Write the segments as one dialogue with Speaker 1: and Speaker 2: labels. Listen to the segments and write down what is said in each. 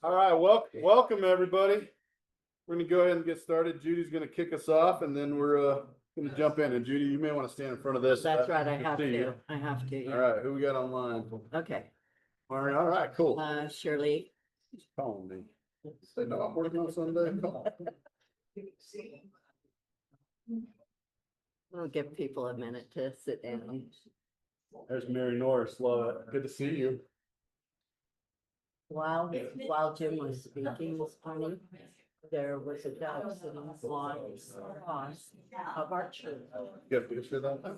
Speaker 1: All right, welcome everybody. We're gonna go ahead and get started. Judy's gonna kick us off, and then we're gonna jump in. And Judy, you may want to stand in front of this.
Speaker 2: That's right. I have to. I have to.
Speaker 1: All right, who we got online?
Speaker 2: Okay.
Speaker 1: All right, cool.
Speaker 2: Shirley.
Speaker 1: She's calling me. Say no, I'm working on Sunday. Call.
Speaker 2: We'll give people a minute to sit down.
Speaker 1: There's Mary Norris. Good to see you.
Speaker 2: While Jim was speaking this morning, there was a dove sitting on the cross of our church.
Speaker 1: You got a picture of that?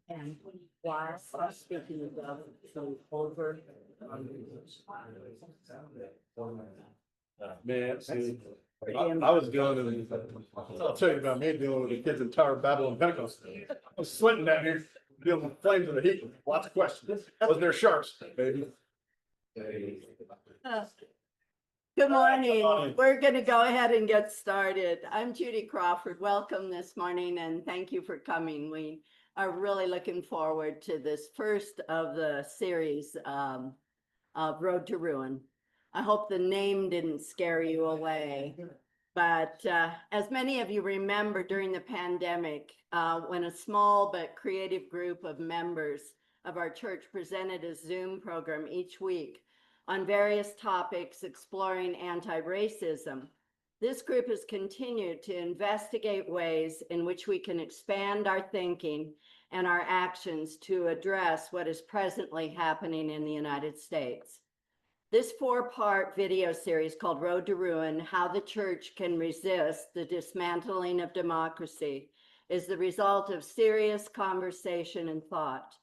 Speaker 2: And while I was speaking, the dove flew over.
Speaker 1: Man, see, I was dealing with, I'll tell you about me dealing with the kids in Tower Babylon Pentecost. I was sweating down here, dealing with flames of the heat. Lots of questions. Was there sharks, baby?
Speaker 2: Good morning. We're going to go ahead and get started. I'm Judy Crawford. Welcome this morning and thank you for coming. We are really looking forward to this first of the series of Road to Ruin. I hope the name didn't scare you away, but as many of you remember during the pandemic, when a small but creative group of members of our church presented a Zoom program each week on various topics exploring anti-racism. This group has continued to investigate ways in which we can expand our thinking and our actions to address what is presently happening in the United States. This four-part video series called Road to Ruin, How the Church Can Resist the Dismantling of Democracy, is the result of serious conversation and thought.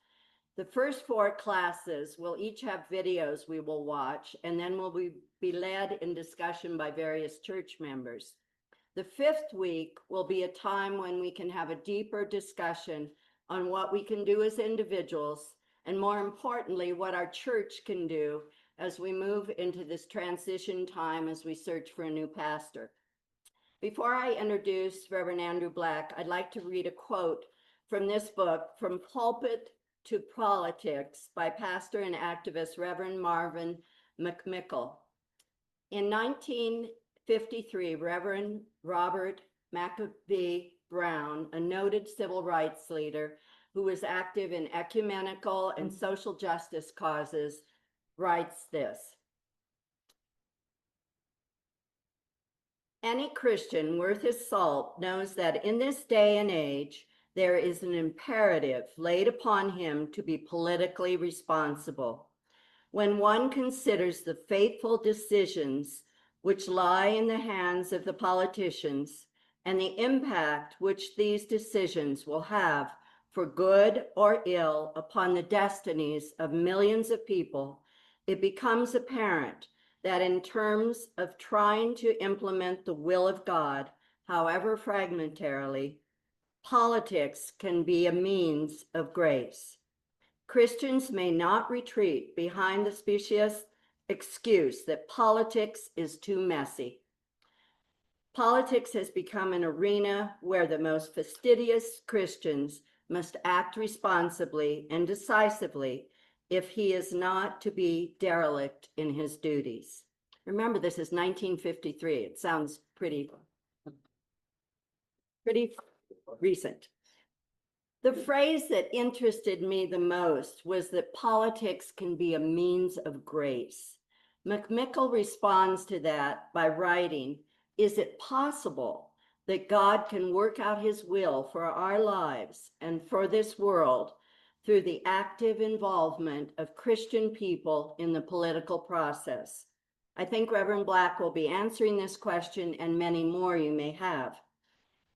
Speaker 2: The first four classes will each have videos we will watch, and then will be led in discussion by various church members. The fifth week will be a time when we can have a deeper discussion on what we can do as individuals, and more importantly, what our church can do as we move into this transition time as we search for a new pastor. Before I introduce Rev.Andrew Black, I'd like to read a quote from this book, From Pulpit to Politics, by pastor and activist Reverend Marvin McMickle. In 1953, Reverend Robert McAfee Brown, a noted civil rights leader who was active in ecumenical and social justice causes, writes this: "Any Christian worth his salt knows that in this day and age, there is an imperative laid upon him to be politically responsible. When one considers the fateful decisions which lie in the hands of the politicians and the impact which these decisions will have for good or ill upon the destinies of millions of people, it becomes apparent that in terms of trying to implement the will of God, however fragmentarily, politics can be a means of grace. Christians may not retreat behind the specious excuse that politics is too messy. Politics has become an arena where the most fastidious Christians must act responsibly and decisively if he is not to be derelict in his duties." Remember, this is 1953. It sounds pretty recent. The phrase that interested me the most was that politics can be a means of grace. McMickle responds to that by writing, "Is it possible that God can work out his will for our lives and for this world through the active involvement of Christian people in the political process?" I think Reverend Black will be answering this question and many more you may have.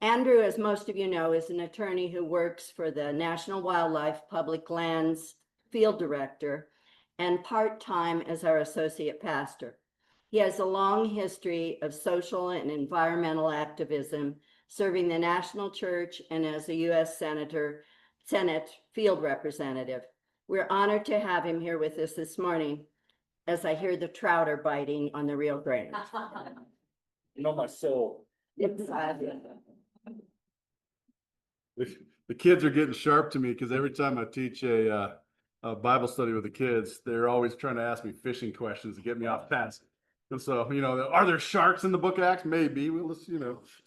Speaker 2: Andrew, as most of you know, is an attorney who works for the National Wildlife Public Lands Field Director and part-time as our associate pastor. He has a long history of social and environmental activism, serving the national church and as a U.S. Senate field representative. We're honored to have him here with us this morning as I hear the trout are biting on the Rio Grande.
Speaker 1: You know my soul.
Speaker 2: Exactly.
Speaker 1: The kids are getting sharp to me because every time I teach a Bible study with the kids, they're always trying to ask me fishing questions to get me off task. And so, are there sharks in the book of Acts? Maybe. Well, let's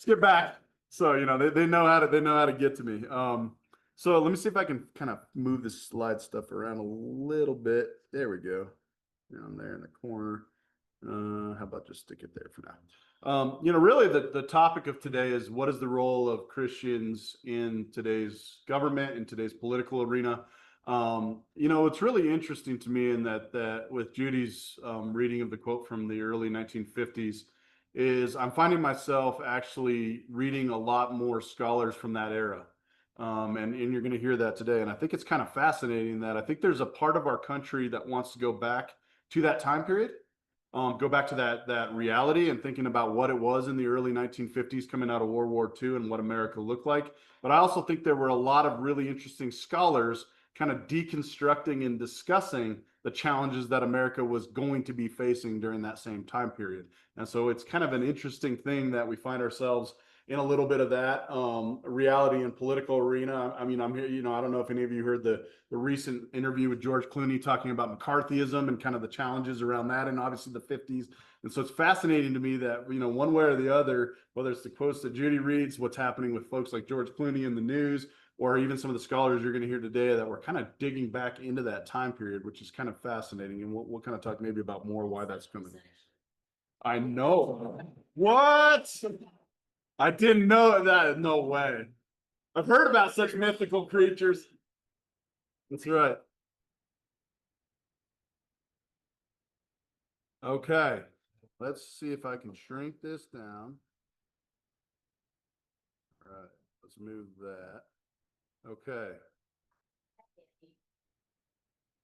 Speaker 1: get back. So, they know how to get to me. So let me see if I can kind of move this slide stuff around a little bit. There we go. Down there in the corner. How about just stick it there for now? Really the topic of today is what is the role of Christians in today's government, in today's political arena? It's really interesting to me in that with Judy's reading of the quote from the early 1950s is I'm finding myself actually reading a lot more scholars from that era. And you're going to hear that today. And I think it's kind of fascinating that I think there's a part of our country that wants to go back to that time period, go back to that reality and thinking about what it was in the early 1950s coming out of World War II and what America looked like. But I also think there were a lot of really interesting scholars kind of deconstructing and discussing the challenges that America was going to be facing during that same time period. And so it's kind of an interesting thing that we find ourselves in a little bit of that reality and political arena. I mean, I'm here, I don't know if any of you heard the recent interview with George Clooney talking about McCarthyism and kind of the challenges around that and obviously the 50s. And so it's fascinating to me that, one way or the other, whether it's the quotes that Judy reads, what's happening with folks like George Clooney in the news, or even some of the scholars you're going to hear today that we're kind of digging back into that time period, which is kind of fascinating. And we'll kind of talk maybe about more why that's coming. I know. What? I didn't know that. No way. I've heard about such mythical creatures. That's right. Okay. Let's see if I can shrink this down. All right. Let's move that. Okay.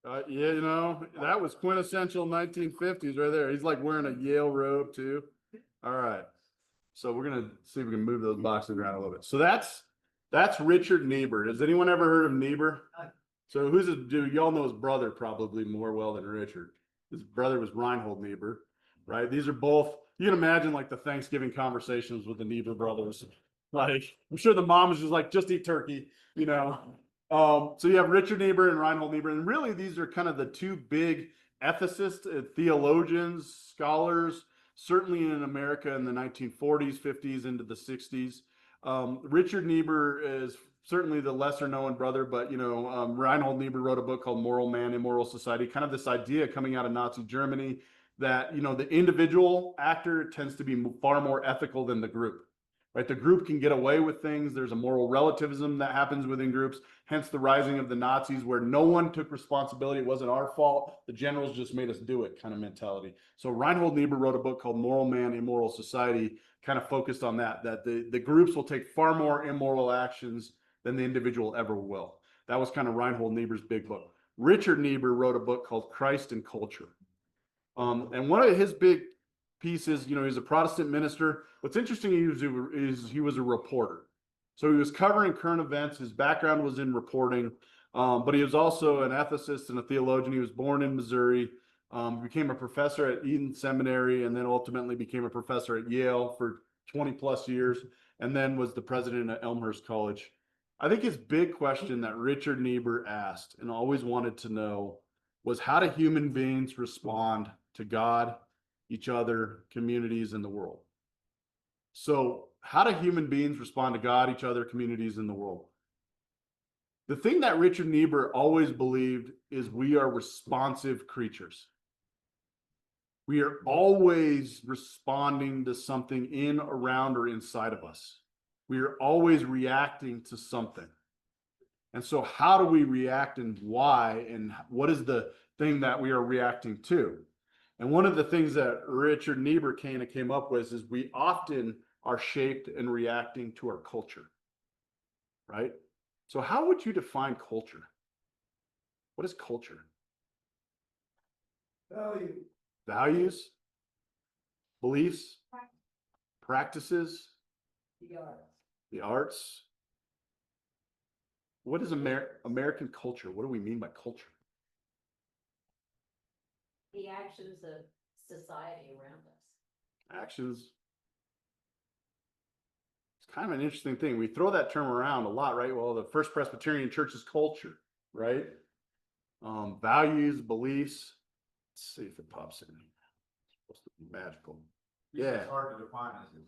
Speaker 1: That was quintessential 1950s right there. He's like wearing a Yale robe too. All right. So we're going to see if we can move those boxes around a little bit. So that's Richard Niebuhr. Has anyone ever heard of Niebuhr? So who's a dude? Y'all know his brother probably more well than Richard. His brother was Reinhold Niebuhr, right? These are both, you can imagine like the Thanksgiving conversations with the Niebuhr brothers. Like, I'm sure the mom was just like, just eat turkey, So you have Richard Niebuhr and Reinhold Niebuhr. And really, these are kind of the two big ethicists, theologians, scholars, certainly in America in the 1940s, 50s, into the 60s. Richard Niebuhr is certainly the lesser known brother, but Reinhold Niebuhr wrote a book called Moral Man, Immoral Society, kind of this idea coming out of Nazi Germany that, the individual actor tends to be far more ethical than the group, right? The group can get away with things. There's a moral relativism that happens within groups, hence the rising of the Nazis where no one took responsibility. It wasn't our fault. The generals just made us do it kind of mentality. So Reinhold Niebuhr wrote a book called Moral Man, Immoral Society, kind of focused on that the groups will take far more immoral actions than the individual ever will. That was kind of Reinhold Niebuhr's big book. Richard Niebuhr wrote a book called Christ and Culture. And one of his big pieces, he's a Protestant minister. What's interesting is he was a reporter. So he was covering current events. His background was in reporting, but he was also an ethicist and a theologian. He was born in Missouri, became a professor at Eton Seminary, and then ultimately became a professor at Yale for 20 plus years, and then was the president at Elmhurst College. I think his big question that Richard Niebuhr asked and always wanted to know was, how do human beings respond to God, each other, communities, and the world? So how do human beings respond to God, each other, communities, and the world? The thing that Richard Niebuhr always believed is we are responsive creatures. We are always responding to something in, around, or inside of us. We are always reacting to something. And so how do we react and why? And what is the thing that we are reacting to? And one of the things that Richard Niebuhr came up with is we often are shaped and reacting to our culture, right? So how would you define culture? What is culture? Values, beliefs, practices, the arts. What is American culture? What do we mean by culture?
Speaker 3: The actions of society around us.
Speaker 1: Actions. It's kind of an interesting thing. We throw that term around a lot, right? Well, the First Presbyterian Church is culture, right? values, beliefs. Let's see if it pops in. It's supposed to be magical. Yeah.
Speaker 4: It's hard to define as it.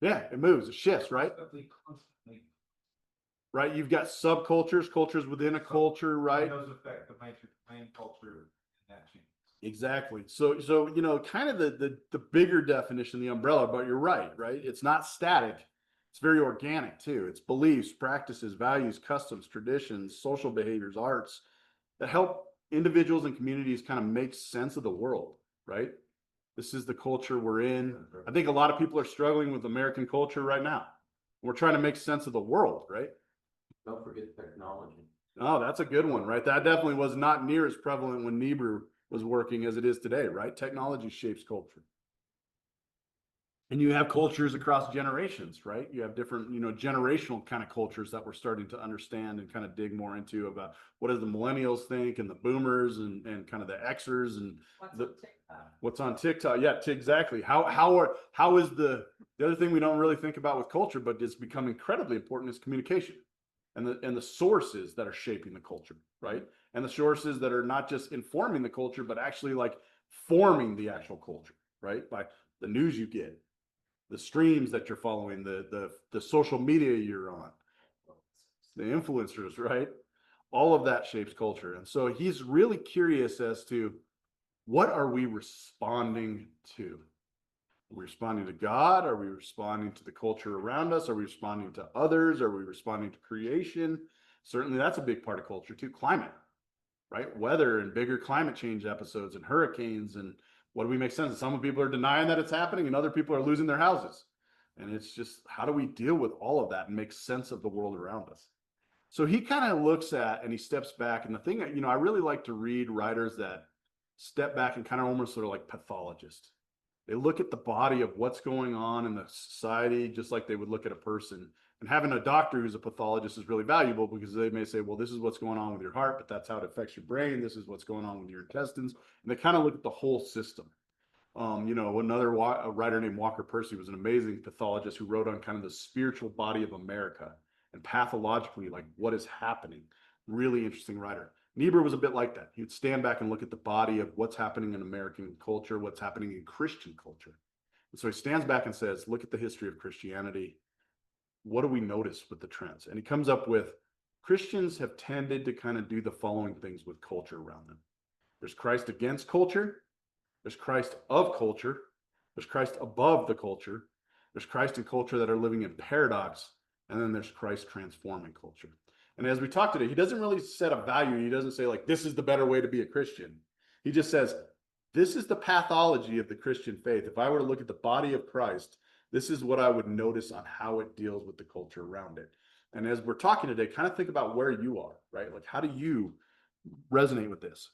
Speaker 1: Yeah, it moves, it shifts, right?
Speaker 4: Constantly.
Speaker 1: Right. You've got subcultures, cultures within a culture, right?
Speaker 4: Those affect the main culture in that change.
Speaker 1: Exactly. So you know, kind of the bigger definition, the umbrella, but you're right? It's not static. It's very organic too. It's beliefs, practices, values, customs, traditions, social behaviors, arts that help individuals and communities kind of make sense of the world, right? This is the culture we're in. I think a lot of people are struggling with American culture right now. We're trying to make sense of the world, right?
Speaker 5: Don't forget technology.
Speaker 1: Oh, that's a good one, right? That definitely was not near as prevalent when Niebuhr was working as it is today, right? Technology shapes culture. And you have cultures across generations, right? You have different, you know, generational kind of cultures that we're starting to understand and kind of dig more into about what does the millennials think and the boomers and kind of the Xers and what's on TikTok. Yeah, exactly. How is the other thing we don't really think about with culture, but it's become incredibly important is communication and the sources that are shaping the culture, right? And the sources that are not just informing the culture, but actually like forming the actual culture, right? By the news you get, the streams that you're following, the social media you're on, the influencers, right? All of that shapes culture. And so he's really curious as to what are we responding to? Are we responding to God? Are we responding to the culture around us? Are we responding to others? Are we responding to creation? Certainly that's a big part of culture too. Climate, right? Weather and bigger climate change episodes and hurricanes and what do we make sense of? Some people are denying that it's happening and other people are losing their houses. And it's just, how do we deal with all of that and make sense of the world around us? So he kind of looks at and he steps back. And the thing that, you know, I really like to read writers that step back and kind of almost sort of like pathologists. They look at the body of what's going on in the society, just like they would look at a person. And having a doctor who's a pathologist is really valuable because they may say, well, this is what's going on with your heart, but that's how it affects your brain. This is what's going on with your intestines. And they kind of look at the whole system. You know, another writer named Walker Percy was an amazing pathologist who wrote on kind of the spiritual body of America and pathologically, like what is happening. Really interesting writer. Niebuhr was a bit like that. He would stand back and look at the body of what's happening in American culture, what's happening in Christian culture. And so he stands back and says, look at the history of Christianity. What do we notice with the trends? And he comes up with Christians have tended to kind of do the following things with culture around them. There's Christ against culture. There's Christ of culture. There's Christ above the culture. There's Christ in culture that are living in paradox. And then there's Christ transforming culture. And as we talk today, he doesn't really set a value. He doesn't say like, this is the better way to be a Christian. He just says, this is the pathology of the Christian faith. If I were to look at the body of Christ, this is what I would notice on how it deals with the culture around it. And as we're talking today, kind of think about where you are, right? Like, how do you resonate with this?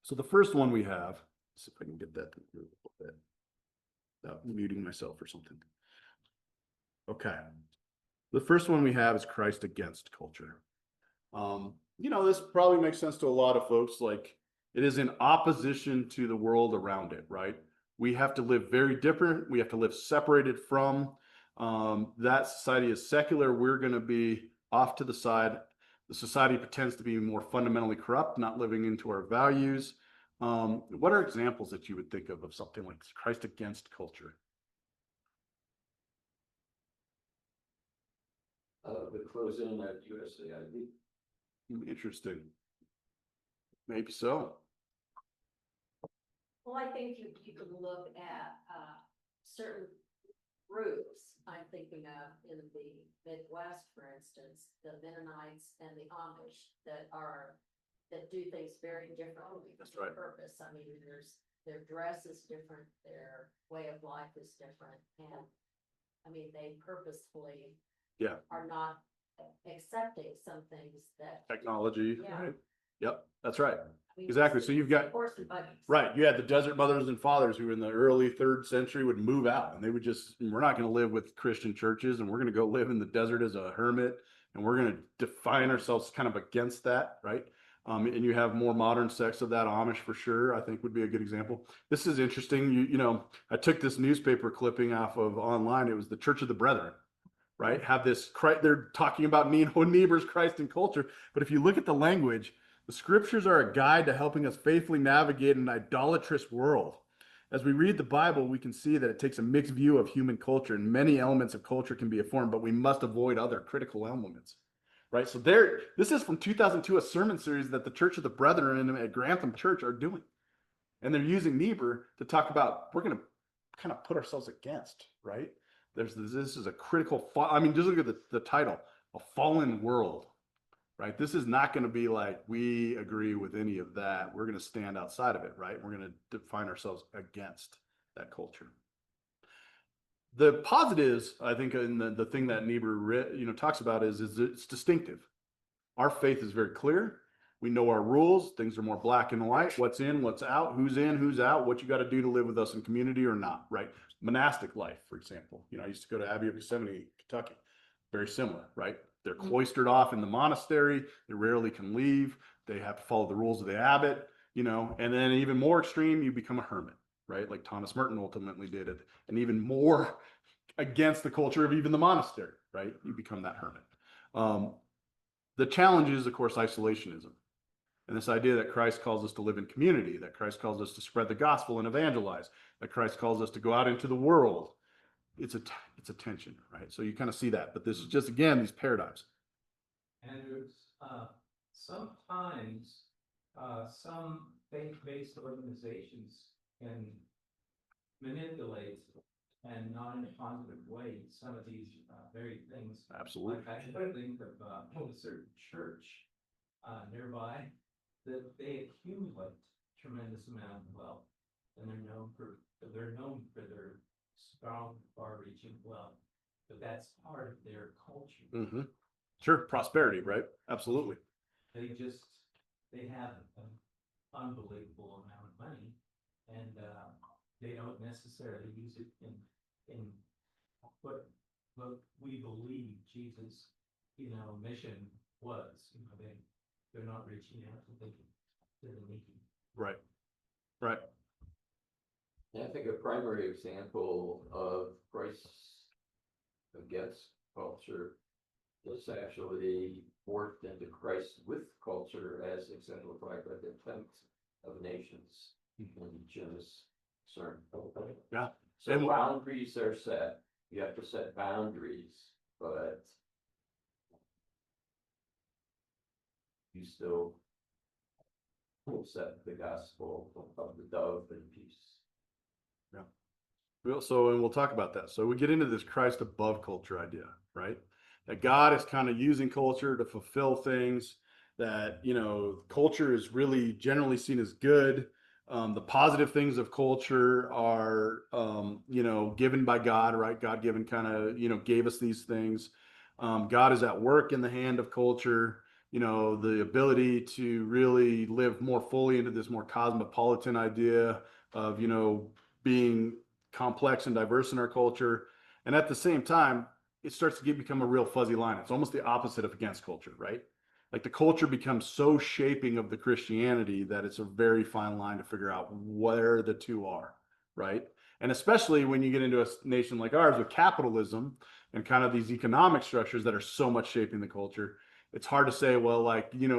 Speaker 1: So the first one we have, let's see if I can get that to move a little bit without muting myself or something. Okay. The first one we have is Christ against culture. You know, this probably makes sense to a lot of folks. Like, it is in opposition to the world around it, right? We have to live very different. We have to live separated from that society is secular. We're going to be off to the side. The society pretends to be more fundamentally corrupt, not living into our values. What are examples that you would think of something like Christ against culture?
Speaker 5: The close-in at USAID.
Speaker 1: Interesting. Maybe so.
Speaker 3: Well, I think you can look at certain groups. I'm thinking of in the Midwest, for instance, the Mennonites and the Amish that do things very differently.
Speaker 1: That's right.
Speaker 3: Purpose. I mean, their dress is different, their way of life is different, and I mean they purposefully are not accepting some things that
Speaker 1: Technology,
Speaker 3: Yeah.
Speaker 1: right? Yep, that's right.
Speaker 3: I mean,
Speaker 1: Exactly. So you've got,
Speaker 3: horse and buggies.
Speaker 1: right, you had the desert mothers and fathers who in the early 3rd century would move out and they would just, we're not going to live with Christian churches and we're going to go live in the desert as a hermit and we're going to define ourselves kind of against that, right? And you have more modern sects of that. Amish for sure, I think would be a good example. This is interesting. You know, I took this newspaper clipping off of online. It was the Church of the Brethren, right? Have this, they're talking about Niebuhr's Christ and culture. But if you look at the language, The scriptures are a guide to helping us faithfully navigate an idolatrous world. As we read the Bible, we can see that it takes a mixed view of human culture, and many elements of culture can be affirmed, but we must avoid other critical elements. Right? So this is from 2002, a sermon series that the Church of the Brethren at Grantham Church are doing. And they're using Niebuhr to talk about, we're going to kind of put ourselves against, right? This is a critical, I mean, just look at the title, A Fallen World, right? This is not going to be like, we agree with any of that. We're going to stand outside of it, right? We're going to define ourselves against that culture. The positives, I think, in the thing that Niebuhr, talks about is it's distinctive. Our faith is very clear. We know our rules. Things are more black and white. What's in, what's out, who's in, who's out, what you got to do to live with us in community or not, right? Monastic life, for example. I used to go to Abbey of Yosemite, Kentucky. Very similar, right? They're cloistered off in the monastery. They rarely can leave. They have to follow the rules of the abbot, and then even more extreme, you become a hermit, right? Like Thomas Merton ultimately did it. And even more against the culture of even the monastery, right? You become that hermit. The challenge is, of course, isolationism. And this idea that Christ calls us to live in community, that Christ calls us to spread the gospel and evangelize, that Christ calls us to go out into the world. It's a tension, right? So you kind of see that, but this is just, again, these paradigms.
Speaker 6: And sometimes some faith-based organizations can manipulate and not in a positive way some of these very things.
Speaker 1: Absolutely.
Speaker 6: Like I could think of a certain church nearby that they accumulate tremendous amount of wealth, and they're known for their strong, far-reaching wealth. But that's part of their culture.
Speaker 1: Mm-hmm. Sure, prosperity, right? Absolutely.
Speaker 6: They have an unbelievable amount of money, and they don't necessarily use it in what we believe Jesus, mission was. They're not reaching out to the needy.
Speaker 1: Right. Right.
Speaker 5: And I think a primary example of Christ's against culture is actually morphed into Christ with culture as exemplified by the tent of nations in Jim's sermon.
Speaker 1: Yeah.
Speaker 5: So
Speaker 1: And-
Speaker 5: boundaries are set. You have to set boundaries, but you still set the gospel of the dove and peace.
Speaker 1: And we'll talk about that. So we get into this Christ above culture idea, right? That God is kind of using culture to fulfill things, that, culture is really generally seen as good. The positive things of culture are, given by God, right? God given kind of, gave us these things. God is at work in the hand of culture, the ability to really live more fully into this more cosmopolitan idea of, being complex and diverse in our culture. And at the same time, it starts to become a real fuzzy line. It's almost the opposite of against culture, right? Like the culture becomes so shaping of the Christianity that it's a very fine line to figure out where the two are, right? And especially when you get into a nation like ours with capitalism and kind of these economic structures that are so much shaping the culture, it's hard to say, well,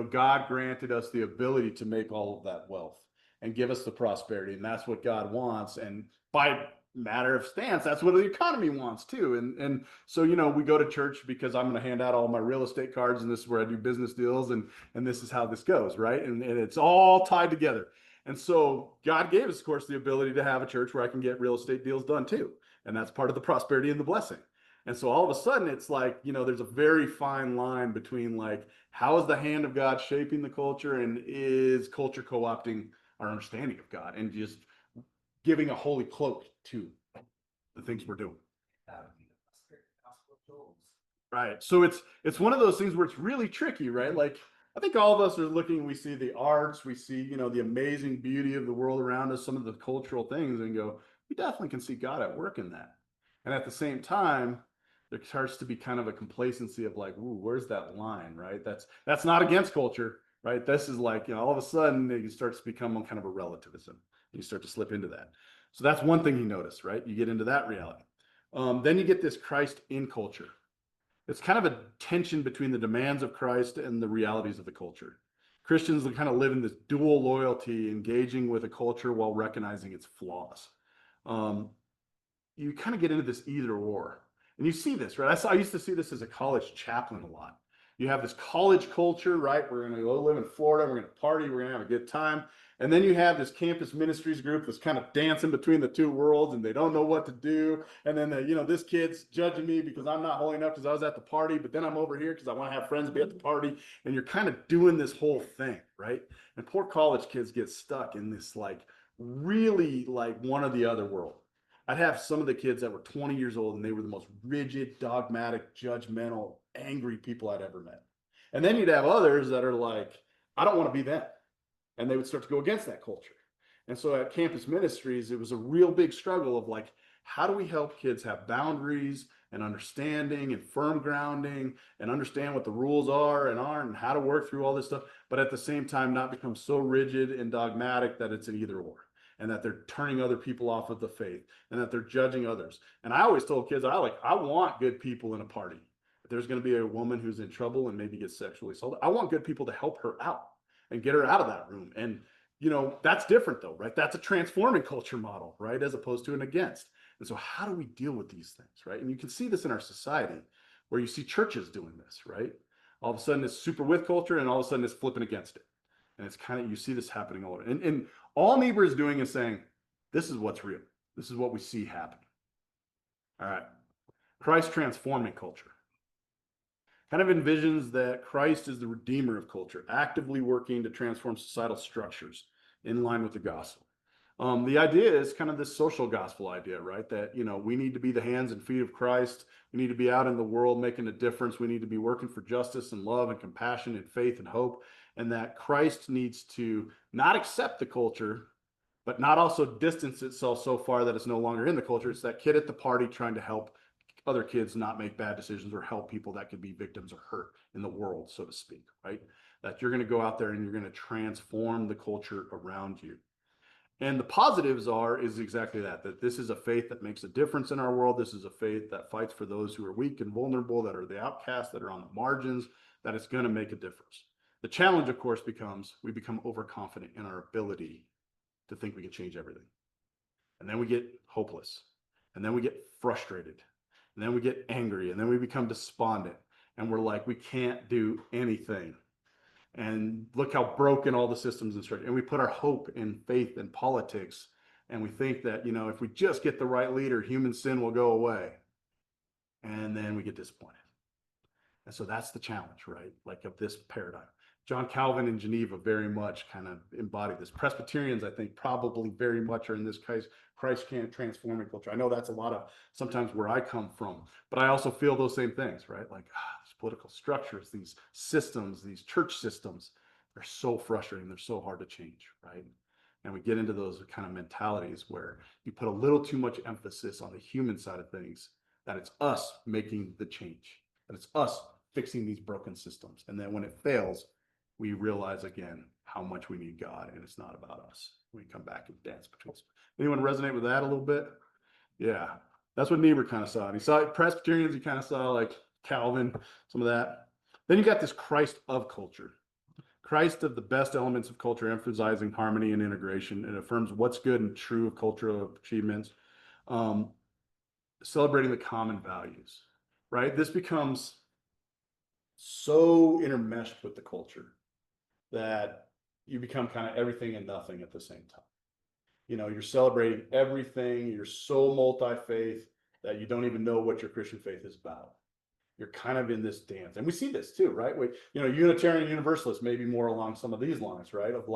Speaker 1: God granted us the ability to make all of that wealth and give us the prosperity, and that's what God wants. And by matter of stance, that's what the economy wants too. And so, we go to church because I'm going to hand out all my real estate cards, and this is where I do business deals, and this is how this goes, right? And it's all tied together. And so God gave us, of course, the ability to have a church where I can get real estate deals done too. And that's part of the prosperity and the blessing. And so all of a sudden it's like, there's a very fine line between how is the hand of God shaping the culture, and is culture co-opting our understanding of God and just giving a holy cloak to the things we're doing.
Speaker 6: That would be the prosperity gospel of Joel.
Speaker 1: Right. So it's one of those things where it's really tricky, right? I think all of us are looking, we see the arts, we see, the amazing beauty of the world around us, some of the cultural things, and go, we definitely can see God at work in that. And at the same time, there starts to be kind of a complacency of ooh, where's that line, right? That's not against culture, right? This is all of a sudden it starts to become kind of a relativism. You start to slip into that. So that's one thing you notice, right? You get into that reality. Then you get this Christ in culture. It's kind of a tension between the demands of Christ and the realities of the culture. Christians kind of live in this dual loyalty, engaging with a culture while recognizing its flaws. You kind of get into this either or. And you see this, right? I used to see this as a college chaplain a lot. You have this college culture, right? We're going to go live in Florida. We're going to party. We're going to have a good time. And then you have this campus ministries group that's kind of dancing between the two worlds, and they don't know what to do. And then, this kid's judging me because I'm not holy enough because I was at the party, but then I'm over here because I want to have friends be at the party. And you're kind of doing this whole thing, right? And poor college kids get stuck in this really one or the other world. I'd have some of the kids that were 20 years old and they were the most rigid, dogmatic, judgmental, angry people I'd ever met. And then you'd have others that are like, I don't want to be them. And they would start to go against that culture. And so at campus ministries, it was a real big struggle of how do we help kids have boundaries and understanding and firm grounding and understand what the rules are and aren't and how to work through all this stuff, but at the same time, not become so rigid and dogmatic that it's an either or. And that they're turning other people off of the faith and that they're judging others. And I always told kids, I want good people in a party. If there's going to be a woman who's in trouble and maybe gets sexually assaulted, I want good people to help her out and get her out of that room. And, that's different though, right? That's a transforming culture model, right? As opposed to an against. And so how do we deal with these things, right? And you can see this in our society where you see churches doing this, right? All of a sudden it's super with culture and all of a sudden it's flipping against it. And it's you see this happening all over. And all Niebuhr is doing is saying, this is what's real. This is what we see happening. All right. Christ transforming culture. Kind of envisions that Christ is the redeemer of culture, actively working to transform societal structures in line with the gospel. The idea is kind of this social gospel idea, right? That, we need to be the hands and feet of Christ. We need to be out in the world making a difference. We need to be working for justice and love and compassion and faith and hope. And that Christ needs to not accept the culture, but not also distance itself so far that it's no longer in the culture. It's that kid at the party trying to help other kids not make bad decisions or help people that could be victims or hurt in the world, so to speak, right? That you're going to go out there and you're going to transform the culture around you. And the positives is exactly that this is a faith that makes a difference in our world. This is a faith that fights for those who are weak and vulnerable, that are the outcasts, that are on the margins, that it's going to make a difference. The challenge, of course, becomes we become overconfident in our ability to think we can change everything. And then we get hopeless. And then we get frustrated. And then we get angry. And then we become despondent. And we're like, we can't do anything. And look how broken all the systems and structure. And we put our hope in faith and politics. And we think that, if we just get the right leader, human sin will go away. And then we get disappointed. And so that's the challenge, right? Of this paradigm. John Calvin in Geneva very much kind of embodied this. Presbyterians, I think, probably very much are in this case, Christ can't transform culture. I know that's a lot of sometimes where I come from, but I also feel those same things, right? These political structures, these systems, these church systems, they're so frustrating. They're so hard to change, right? And we get into those kind of mentalities where you put a little too much emphasis on the human side of things, that it's us making the change, that it's us fixing these broken systems. And then when it fails, we realize again how much we need God, and it's not about us. We come back and dance between us. Anyone resonate with that a little bit? Yeah, that's what Niebuhr kind of saw. And he saw Presbyterians, he kind of saw Calvin, some of that. Then you got this Christ of culture. Christ of the best elements of culture, emphasizing harmony and integration. It affirms what's good and true of cultural achievements. Celebrating the common values, right? This becomes so intermeshed with the culture that you become kind of everything and nothing at the same time. You're celebrating everything. You're so multi-faith that you don't even know what your Christian faith is about. You're kind of in this dance. And we see this too, right? Unitarian Universalists, maybe more along some of these lines, right? Of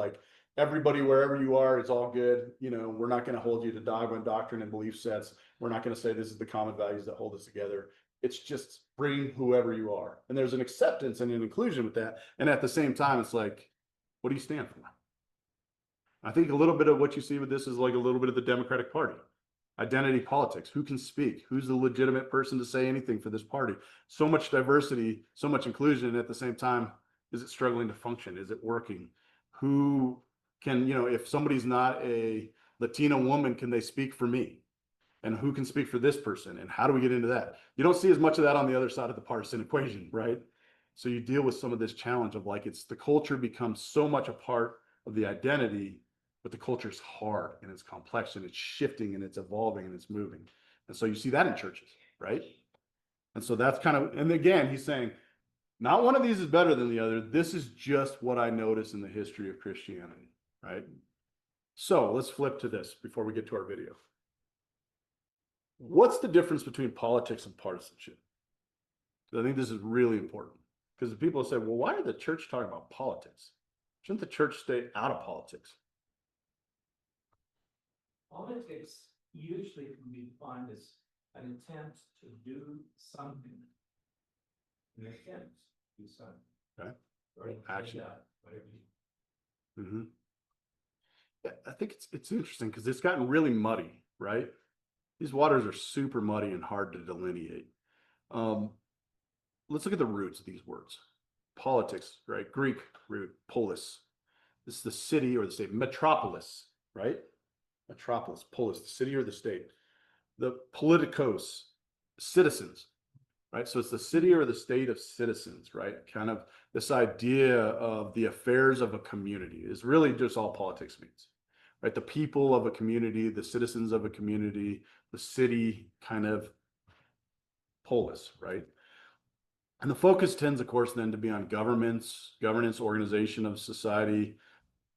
Speaker 1: everybody, wherever you are, it's all good. We're not going to hold you to dogma and doctrine and belief sets. We're not going to say this is the common values that hold us together. It's just bring whoever you are. And there's an acceptance and an inclusion with that. And at the same time, it's what do you stand for? I think a little bit of what you see with this is a little bit of the Democratic Party. Identity politics. Who can speak? Who's the legitimate person to say anything for this party? So much diversity, so much inclusion. And at the same time, is it struggling to function? Is it working? Who can, if somebody's not a Latina woman, can they speak for me? And who can speak for this person? And how do we get into that? You don't see as much of that on the other side of the partisan equation, right? So you deal with some of this challenge of like, it's the culture becomes so much a part of the identity, but the culture is hard and it's complex and it's shifting and it's evolving and it's moving. And so you see that in churches, right? And so that's kind of, and again, he's saying, not one of these is better than the other. This is just what I notice in the history of Christianity, right? So let's flip to this before we get to our video. What's the difference between politics and partisanship? I think this is really important because people say, well, why are the church talking about politics? Shouldn't the church stay out of politics?
Speaker 6: Politics usually can be defined as an attempt to do something. An attempt to do something.
Speaker 1: Okay.
Speaker 6: Or
Speaker 1: Action.
Speaker 6: whatever you.
Speaker 1: Mm-hmm. Yeah, I think it's interesting because it's gotten really muddy, right? These waters are super muddy and hard to delineate. Let's look at the roots of these words. Politics, right? Greek root, polis. This is the city or the state. Metropolis, right? Metropolis, polis, the city or the state. The politikos, citizens, right? So it's the city or the state of citizens, right? Kind of this idea of the affairs of a community is really just all politics means, right? The people of a community, the citizens of a community, the city kind of polis, right? And the focus tends, of course, then to be on governance, organization of society,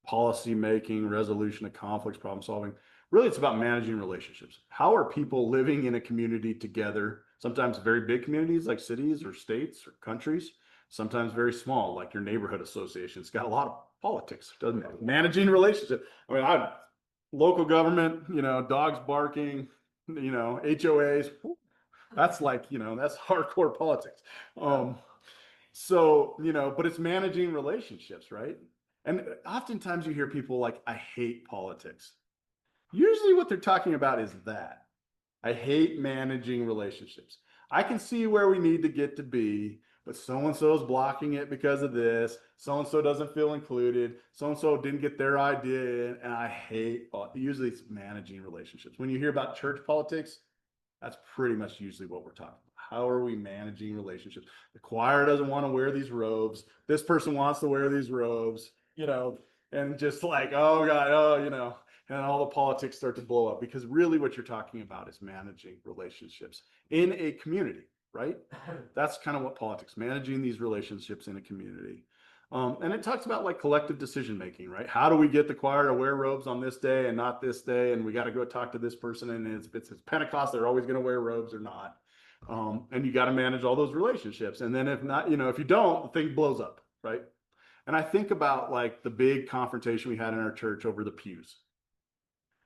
Speaker 1: policy making, resolution of conflicts, problem solving. Really, it's about managing relationships. How are people living in a community together? Sometimes very big communities like cities or states or countries, sometimes very small, like your neighborhood association. It's got a lot of politics, doesn't it? Managing relationships. I mean, local government, dogs barking, HOAs. That's like, that's hardcore politics. So, but it's managing relationships, right? And oftentimes you hear people like, I hate politics. Usually what they're talking about is that. I hate managing relationships. I can see where we need to get to be, but so-and-so is blocking it because of this. So-and-so doesn't feel included. So-and-so didn't get their idea in, and I hate, usually it's managing relationships. When you hear about church politics, that's pretty much usually what we're talking about. How are we managing relationships? The choir doesn't want to wear these robes. This person wants to wear these robes, and just like, oh God, and all the politics start to blow up because really what you're talking about is managing relationships in a community, right? That's kind of what politics, managing these relationships in a community. And it talks about like collective decision making, right? How do we get the choir to wear robes on this day and not this day? And we got to go talk to this person. And it's Pentecost, they're always going to wear robes or not. And you got to manage all those relationships. And then if not, if you don't, the thing blows up, right? And I think about like the big confrontation we had in our church over the pews.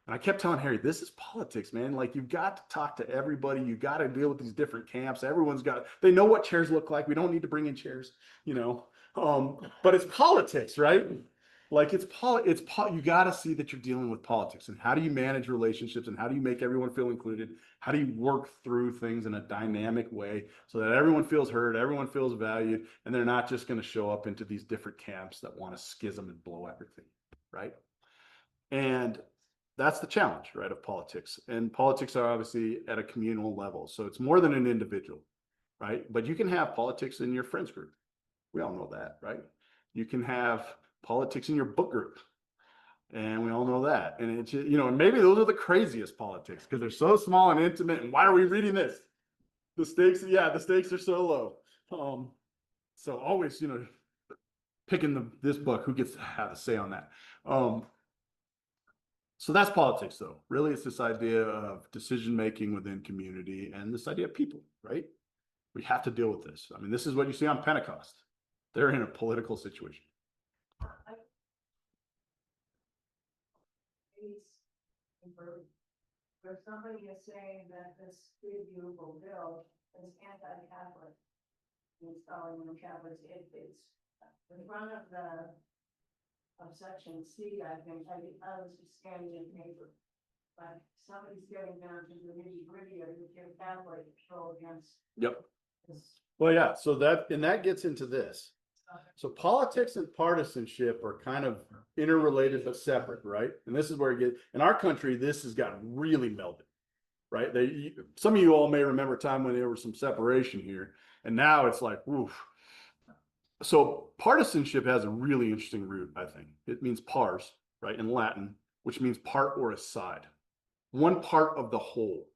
Speaker 1: And I kept telling Harry, this is politics, man. Like you've got to talk to everybody. You got to deal with these different camps. They know what chairs look like. We don't need to bring in chairs, but it's politics, right? Like you got to see that you're dealing with politics and how do you manage relationships and how do you make everyone feel included? How do you work through things in a dynamic way so that everyone feels heard, everyone feels valued, and they're not just going to show up into these different camps that want to schism and blow everything, right? And that's the challenge, right, of politics. And politics are obviously at a communal level. So it's more than an individual, right? But you can have politics in your friends group. We all know that, right? You can have politics in your book group. And we all know that. And it's, and maybe those are the craziest politics because they're so small and intimate. And why are we reading this? The stakes are so low. So always, picking this book, who gets to have a say on that? So that's politics, though. Really, it's this idea of decision-making within community and this idea of people, right? We have to deal with this. I mean, this is what you see on Pentecost. They're in a political situation.
Speaker 7: Where somebody is saying that this big beautiful bill is anti-Catholic, installing the Catholics it's in front of section C. I think I was just scanning the paper, but somebody's getting down to the nitty gritty of the Catholic control against.
Speaker 1: Yep.
Speaker 7: This.
Speaker 1: Well, yeah. So that gets into this. So politics and partisanship are kind of interrelated but separate, right? And this is where in our country, this has gotten really melded, right? Some of you all may remember a time when there was some separation here, and now it's like, oof, So partisanship has a really interesting root, I think. It means pars, right, in Latin, which means part or a side, one part of the whole.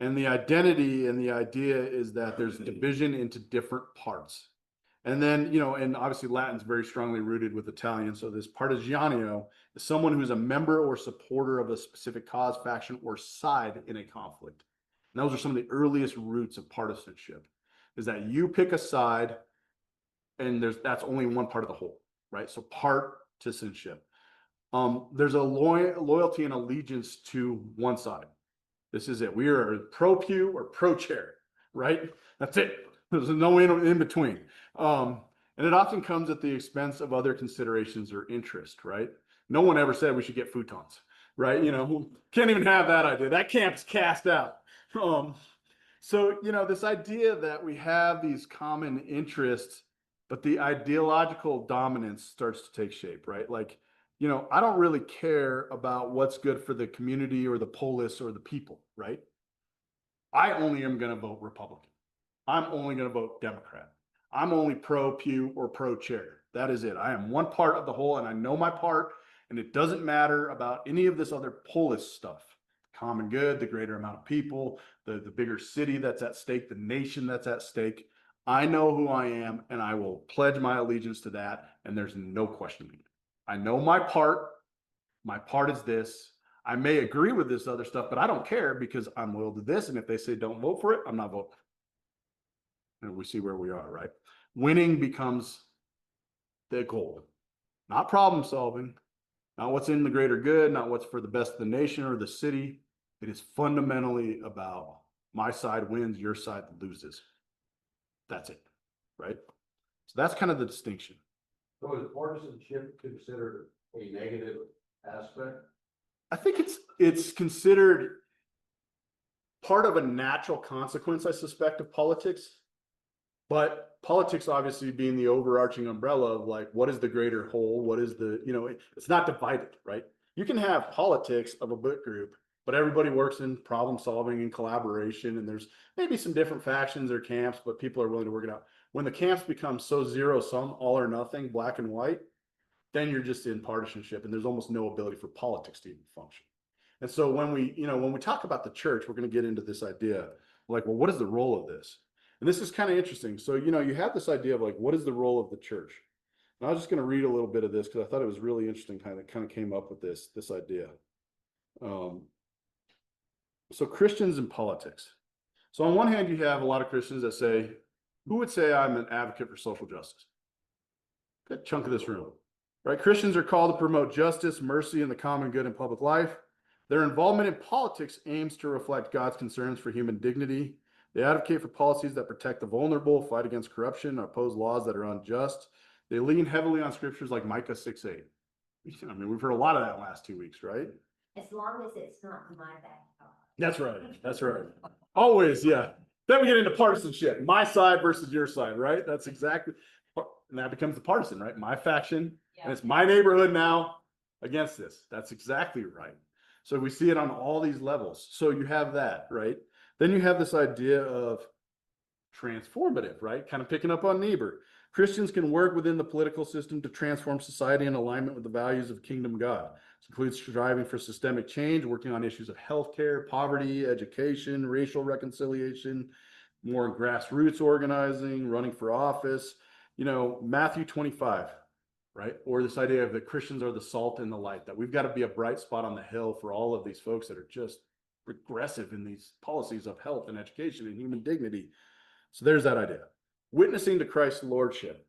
Speaker 1: And the identity and the idea is that there's division into different parts. And then, and obviously Latin's very strongly rooted with Italian. So this partigiano is someone who's a member or supporter of a specific cause, faction, or side in a conflict. And those are some of the earliest roots of partisanship, is that you pick a side and that's only one part of the whole, right? So partisanship. There's a loyalty and allegiance to one side. This is it. We are pro pew or pro chair, right? That's it. There's no in between. And it often comes at the expense of other considerations or interest, right? No one ever said we should get futons, right? Can't even have that idea. That camp's cast out. So, this idea that we have these common interests, but the ideological dominance starts to take shape, right? Like, I don't really care about what's good for the community or the polis or the people, right? I only am going to vote Republican. I'm only going to vote Democrat. I'm only pro pew or pro chair. That is it. I am one part of the whole and I know my part, and it doesn't matter about any of this other polis stuff. Common good, the greater amount of people, the bigger city that's at stake, the nation that's at stake. I know who I am and I will pledge my allegiance to that, and there's no questioning it. I know my part. My part is this. I may agree with this other stuff, but I don't care because I'm loyal to this. And if they say don't vote for it, I'm not voting. And we see where we are, right? Winning becomes the goal, not problem solving, not what's in the greater good, not what's for the best of the nation or the city. It is fundamentally about my side wins, your side loses. That's it, right? So that's kind of the distinction.
Speaker 5: So is partisanship considered a negative aspect?
Speaker 1: I think it's considered part of a natural consequence, I suspect, of politics. But politics obviously being the overarching umbrella of like, what is the greater whole? What is the, it's not divided, right? You can have politics of a book group, but everybody works in problem solving and collaboration. And there's maybe some different factions or camps, but people are willing to work it out. When the camps become so zero sum, all or nothing, black and white, then you're just in partisanship and there's almost no ability for politics to even function. And so when we talk about the church, we're going to get into this idea like, well, what is the role of this? And this is kind of interesting. So, you have this idea of like, what is the role of the church? And I was just going to read a little bit of this because I thought it was really interesting, kind of came up with this idea. So Christians in politics. So on one hand, you have a lot of Christians that say, who would say I'm an advocate for social justice? Good chunk of this room, right? Christians are called to promote justice, mercy, and the common good in public life. Their involvement in politics aims to reflect God's concerns for human dignity. They advocate for policies that protect the vulnerable, fight against corruption, oppose laws that are unjust. They lean heavily on scriptures like Micah 6:8. I mean, we've heard a lot of that last 2 weeks, right?
Speaker 3: As long as it's not my backyard.
Speaker 1: That's right. That's right. Always, yeah. Then we get into partisanship. My side versus your side, right? That's exactly, and that becomes the partisan, right? My faction, and it's my neighborhood now against this. That's exactly right. So we see it on all these levels. So you have that, right? Then you have this idea of transformative, right? Kind of picking up on Niebuhr. Christians can work within the political system to transform society in alignment with the values of kingdom God. This includes striving for systemic change, working on issues of healthcare, poverty, education, racial reconciliation, more grassroots organizing, running for office. Matthew 25, right? Or this idea of that Christians are the salt and the light, that we've got to be a bright spot on the hill for all of these folks that are just regressive in these policies of health and education and human dignity. So there's that idea. Witnessing to Christ's lordship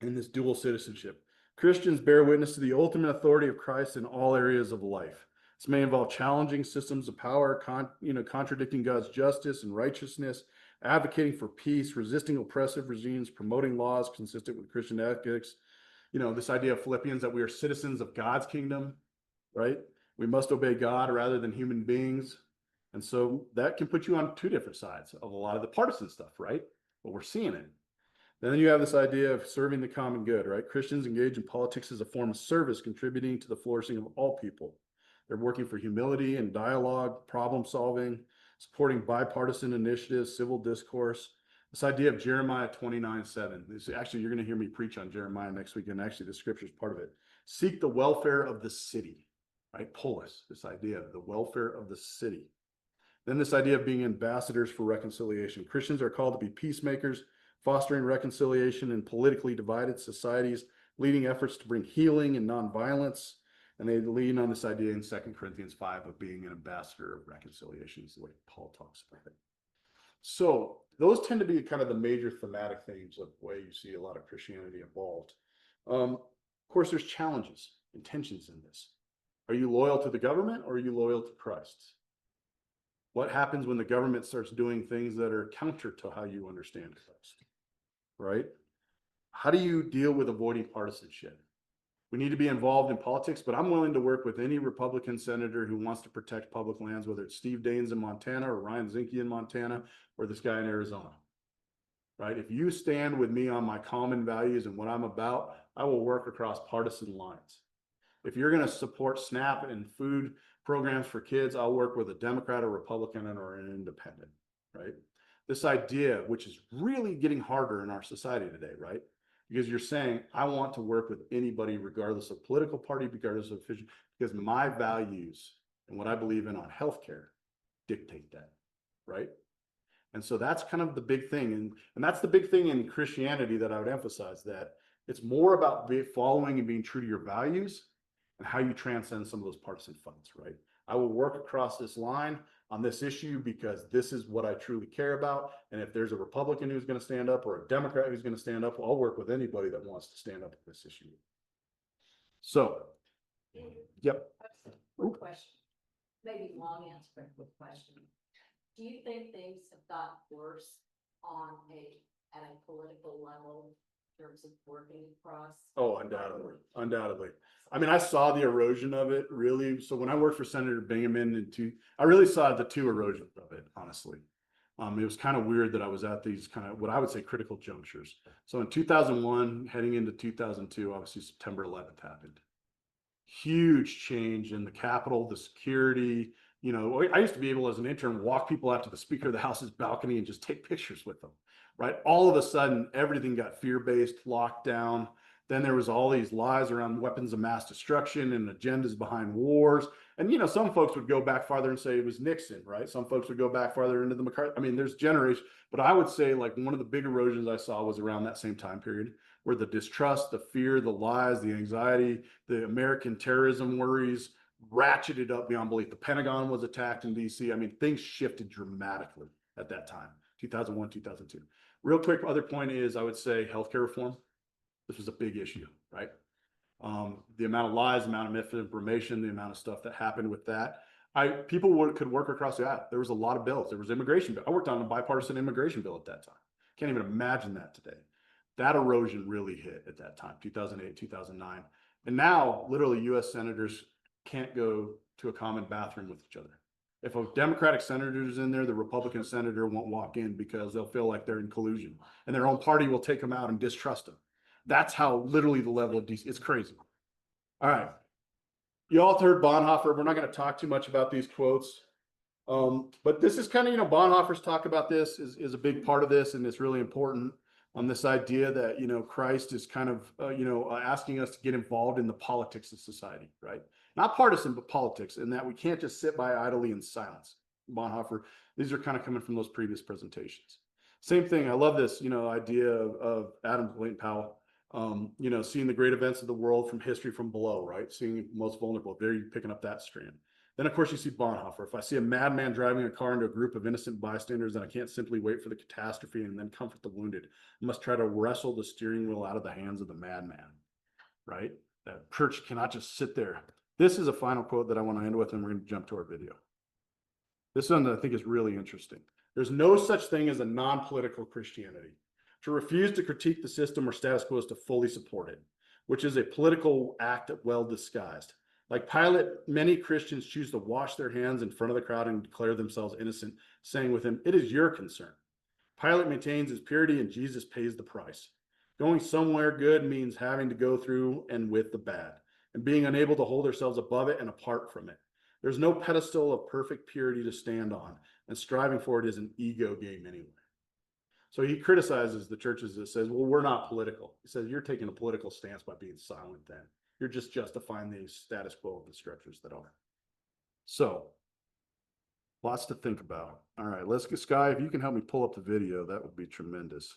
Speaker 1: in this dual citizenship. Christians bear witness to the ultimate authority of Christ in all areas of life. This may involve challenging systems of power, contradicting God's justice and righteousness, advocating for peace, resisting oppressive regimes, promoting laws consistent with Christian ethics. This idea of Philippians that we are citizens of God's kingdom, right? We must obey God rather than human beings. And so that can put you on two different sides of a lot of the partisan stuff, right? But we're seeing it. Then you have this idea of serving the common good, right? Christians engage in politics as a form of service, contributing to the flourishing of all people. They're working for humility and dialogue, problem solving, supporting bipartisan initiatives, civil discourse. This idea of Jeremiah 29:7. This actually, you're going to hear me preach on Jeremiah next week, and actually the scripture is part of it. Seek the welfare of the city, right? Polis, this idea of the welfare of the city. Then this idea of being ambassadors for reconciliation. Christians are called to be peacemakers, fostering reconciliation in politically divided societies, leading efforts to bring healing and nonviolence. And they lean on this idea in 2 Corinthians 5 of being an ambassador of reconciliation, is the way Paul talks about it. So those tend to be kind of the major thematic themes of the way you see a lot of Christianity involved. Of course, there's challenges and tensions in this. Are you loyal to the government or are you loyal to Christ? What happens when the government starts doing things that are counter to how you understand Christ, right? How do you deal with avoiding partisanship? We need to be involved in politics, but I'm willing to work with any Republican senator who wants to protect public lands, whether it's Steve Daines in Montana or Ryan Zinke in Montana or this guy in Arizona, right? If you stand with me on my common values and what I'm about, I will work across partisan lines. If you're going to support SNAP and food programs for kids, I'll work with a Democrat, a Republican, or an independent, right? This idea, which is really getting harder in our society today, right? Because you're saying, I want to work with anybody, regardless of political party, regardless of official, because my values and what I believe in on healthcare dictate that, right? And so that's kind of the big thing. And that's the big thing in Christianity that I would emphasize, that it's more about following and being true to your values and how you transcend some of those partisan fights, right? I will work across this line on this issue because this is what I truly care about. And if there's a Republican who's going to stand up or a Democrat who's going to stand up, I'll work with anybody that wants to stand up with this issue. So, yep.
Speaker 3: Quick question, maybe long answer, but quick question. Do you think things have gotten worse at a political level in terms of working across?
Speaker 1: Oh, undoubtedly, undoubtedly. I mean, I saw the erosion of it really. So when I worked for Senator Bingaman I really saw the two erosions of it, honestly. It was kind of weird that I was at these kind of what I would say critical junctures. So in 2001, heading into 2002, obviously September 11th happened. Huge change in the Capitol, the security. You know, I used to be able as an intern walk people out to the Speaker of the House's balcony and just take pictures with them, right? All of a sudden, everything got fear-based, locked down. Then there was all these lies around weapons of mass destruction and agendas behind wars. And, you know, some folks would go back farther and say it was Nixon, right? Some folks would go back farther into the McCarthy. I mean, there's generations, but I would say like one of the big erosions I saw was around that same time period where the distrust, the fear, the lies, the anxiety, the American terrorism worries ratcheted up beyond belief. The Pentagon was attacked in DC. I mean, things shifted dramatically at that time, 2001, 2002. Real quick, other point is I would say healthcare reform. This was a big issue, right? The amount of lies, the amount of misinformation, the amount of stuff that happened with that. People could work across the aisle. There was a lot of bills. There was immigration bill. I worked on a bipartisan immigration bill at that time. Can't even imagine that today. That erosion really hit at that time, 2008, 2009. And now literally US senators can't go to a common bathroom with each other. If a Democratic senator is in there, the Republican senator won't walk in because they'll feel like they're in collusion and their own party will take them out and distrust them. That's how literally the level of DC, it's crazy. All right. You all heard Bonhoeffer. We're not going to talk too much about these quotes. But this is kind of, you know, Bonhoeffer's talk about this is a big part of this, and it's really important on this idea that, you know, Christ is kind of, asking us to get involved in the politics of society, right? Not partisan, but politics, and that we can't just sit by idly in silence. Bonhoeffer, these are kind of coming from those previous presentations. Same thing. I love this, you know, idea of Adam Clayton Powell. Seeing the great events of the world from history from below, right? Seeing most vulnerable. There you're picking up that strand. Then, of course, you see Bonhoeffer. If I see a madman driving a car into a group of innocent bystanders, then I can't simply wait for the catastrophe and then comfort the wounded. I must try to wrestle the steering wheel out of the hands of the madman, right? That church cannot just sit there. This is a final quote that I want to end with, and we're going to jump to our video. This one I think is really interesting. There's no such thing as a non-political Christianity. To refuse to critique the system or status quo is to fully support it, which is a political act well disguised. Like Pilate, many Christians choose to wash their hands in front of the crowd and declare themselves innocent, saying with him, "It is your concern." Pilate maintains his purity and Jesus pays the price. Going somewhere good means having to go through and with the bad, and being unable to hold ourselves above it and apart from it. There's no pedestal of perfect purity to stand on, and striving for it is an ego game anyway. So he criticizes the churches that says, well, we're not political. He says, you're taking a political stance by being silent then. You're just justifying the status quo of the structures that are. So, lots to think about. All right, let's get Sky, if you can help me pull up the video, that would be tremendous.